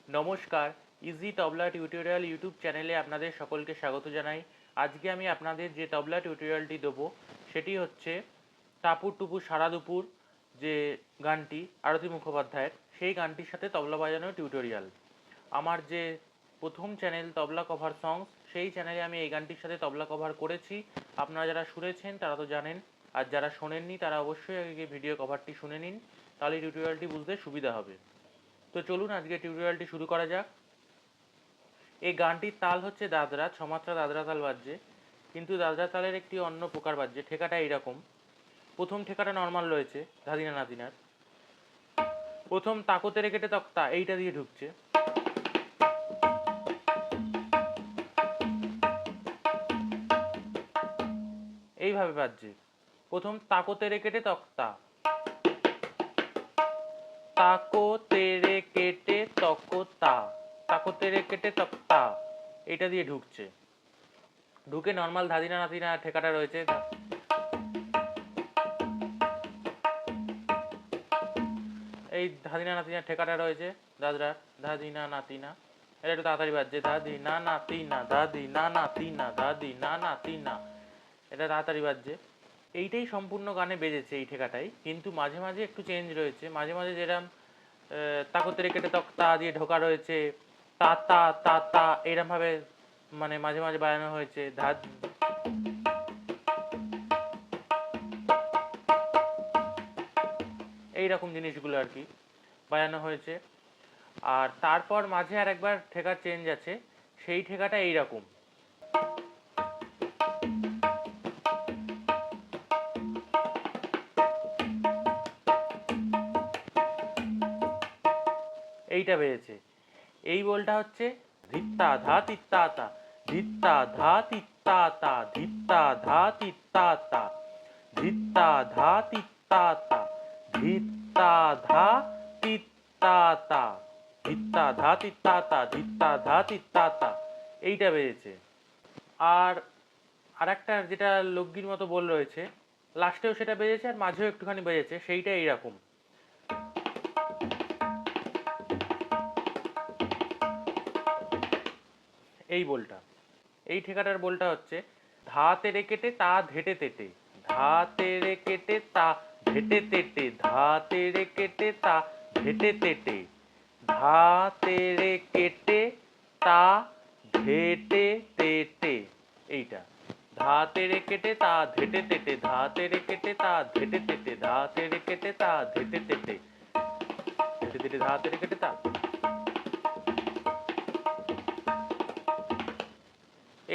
নমস্কার, ইজি তবলা tutorial YouTube চ্যানেলে আপনাদের সকলকে স্বাগত জানাই। আজকে আমি আপনাদের যে তবলা টিউটোরিয়ালটি দেবো সেটি হচ্ছে টাপুর টুপুর সারা দুপুর যে গানটি আরতি মুখোপাধ্যায়ের, সেই গানটির সাথে তবলা বাজানোর টিউটোরিয়াল। আমার যে প্রথম চ্যানেল তবলা কভার সংস, সেই চ্যানেলে আমি এই গানটির সাথে তবলা কভার করেছি। আপনারা যারা শুনেছেন তারা তো জানেন, আর যারা শোনেননি তারা অবশ্যই আগে ভিডিও কভারটি শুনে নিন, তাহলে টিউটোরিয়ালটি বুঝতে সুবিধা হবে। তো চলুন আজকে টিউটোরিয়ালটি শুরু করা যাক। এই গানটির তাল হচ্ছে দাদরা, ছমাত্রা দাদরা তাল বাজছে, কিন্তু দাদরা তালের একটি অন্য প্রকার বাজছে। ঠেকাটা এইরকম, প্রথম ঠেকাটা নর্মাল রয়েছে ধাদিনা নাদিনার, প্রথম তাকতে রেখেটে তক্তা এইটা দিয়ে ঢুকছে, এইভাবে বাজছে। প্রথম তাকতে রেখেটে তক্তা, তাকো তেরে কেটে তকতা, তাকো তেরে কেটে তক্তা, এইটা দিয়ে ঢুকছে। ঢুকে নর্মাল ধাদিনা নাদিনা ঠেকাটা রয়েছে, এই ধাদিনা নাতিনা ঠেকাটা রয়েছে দাদরা, ধাদিনা নাতিনা, এটা একটু তাড়াতাড়ি বাজছে, ধাদিনা নাতিনা ধাদিনা নাতিনা ধাদিনা নাতিনা, এটা তাড়াতাড়ি বাজছে। এইটাই সম্পূর্ণ গানে বেজেছে এই ঠেকাটাই, কিন্তু মাঝে মাঝে একটু চেঞ্জ রয়েছে। মাঝে মাঝে যেরকম তাকতে কেটে তক্তা দিয়ে ঢোকা রয়েছে, তা তা তা তা এরকম ভাবে মানে মাঝে মাঝে বাজানো হয়েছে, এইরকম জিনিসগুলো আর কি বাজানো হয়েছে। আর তারপর মাঝে আর একবার ঠেকার চেঞ্জ আছে, সেই ঠেকাটা এইরকম, এইটা বেজেছে। এই বোলটা হচ্ছে ধিত্তা ধা তিত্তা তা, ধিত্তা ধা তিত্তা তা, ধিত্তা ধা তিত্তা তা, ধিত্তা ধা তিত্তা তা, ধিত্তা ধা তিত্তা তা, ধিত্তা ধা তিত্তা তা, ধিত্তা ধা তিত্তা তা, এইটা বেজেছে। আর আরেকটা যেটা লোকগীর মতো বোল রয়েছে, লাস্টেও সেটা বেজেছে আর মাঝেও একটুখানি বেজেছে, সেইটা এইরকম, এই বোলটা। এই ঠেকাটার বোলটা হচ্ছে ধা তেরে কেটে তা ধেটে তেটে, ধা তেরে কেটে তা ধেটে তেটে, ধা তেরে কেটে তা ধেটে তেটে, ধা তেরে কেটে তা ধেটে তেটে, এইটা ধা তেরে কেটে তা ধেটে তেটে, ধা তেরে কেটে তা ধেটে তেটে, ধা তেরে কেটে তা ধেটে তেটে, ধেটে তেটে ধা তেরে কেটে তা,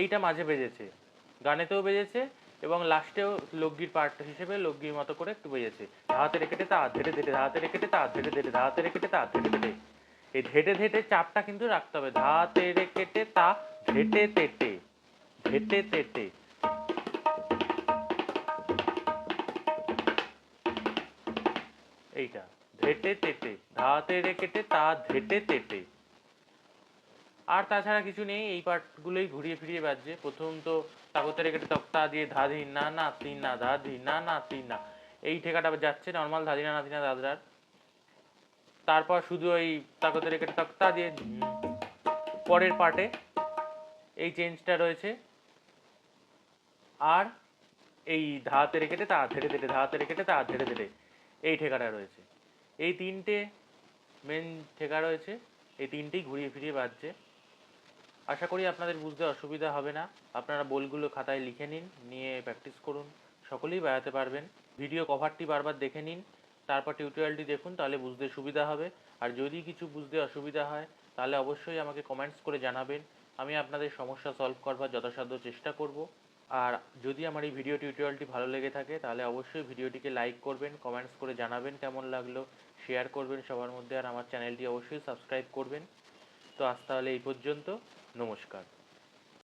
এইটা মাঝে বেজেছে, গানেতেও বেজেছে এবং লাস্টেও লোকগীর পার্ট হিসেবে লোকগীর মতো করে একটু বেজেছে। হাতে রেখেটে তা ধেটে ধেটে, হাতে রেখেটে তা ধেটে ধেটে, হাতে রেখেটে তা ধেটে ধেটে, এই ধেটে ধেটে চাপটা কিন্তু রাখতে হবে, ধাতে রেখেটে তা ধেটে তেটে, ধেটে তেটে, এইটা ধেটে তেটে, ধাতে রেখেটে তা ধেটে তেটে। আর তাছাড়া কিছু নেই, এই পার্টগুলোই ঘুরিয়ে ফিরিয়ে বাজছে। প্রথম তো তাগতে রেখে তক্তা দিয়ে ধাধি না না তিন না, ধাধি না না তিন না, এই ঠেকাটা যাচ্ছে নর্মাল ধাধি না না তিন না দাদরার। তারপর শুধু ওই তাগতে রেখে তক্তা দিয়ে পরের পার্টে এই চেঞ্জটা রয়েছে। আর এই ধাতে রেখেটে তা ধেড়ে ধেড়ে, ধাতে রেখেটে তা ধেড়ে ধেড়ে, এই ঠেকাটা রয়েছে। এই তিনটে মেন ঠেকা রয়েছে, এই তিনটেই ঘুরিয়ে ফিরিয়ে বাজছে। আশা করি আপনাদের বুঝতে অসুবিধা হবে না। আপনারা বোলগুলো খাতায় লিখে নিন, নিয়ে প্র্যাকটিস করুন, সকলেই বাজাতে পারবেন। ভিডিও কভারটি বারবার দেখে নিন, তারপর টিউটোরিয়ালটি দেখুন, তাহলে বুঝতে সুবিধা হবে। আর যদি কিছু বুঝতে অসুবিধা হয় তাহলে অবশ্যই আমাকে কমেন্টস করে জানাবেন, আমি আপনাদের সমস্যা সলভ করবার যথাসাধ্য চেষ্টা করব। আর যদি আমার এই ভিডিও টিউটোরিয়ালটি ভালো লেগে থাকে তাহলে অবশ্যই ভিডিওটিকে লাইক করবেন, কমেন্টস করে জানাবেন কেমন লাগলো, শেয়ার করবেন সবার মধ্যে, আর আমার চ্যানেলটি অবশ্যই সাবস্ক্রাইব করবেন। তো আজ তাহলে এই পর্যন্ত, নমস্কার।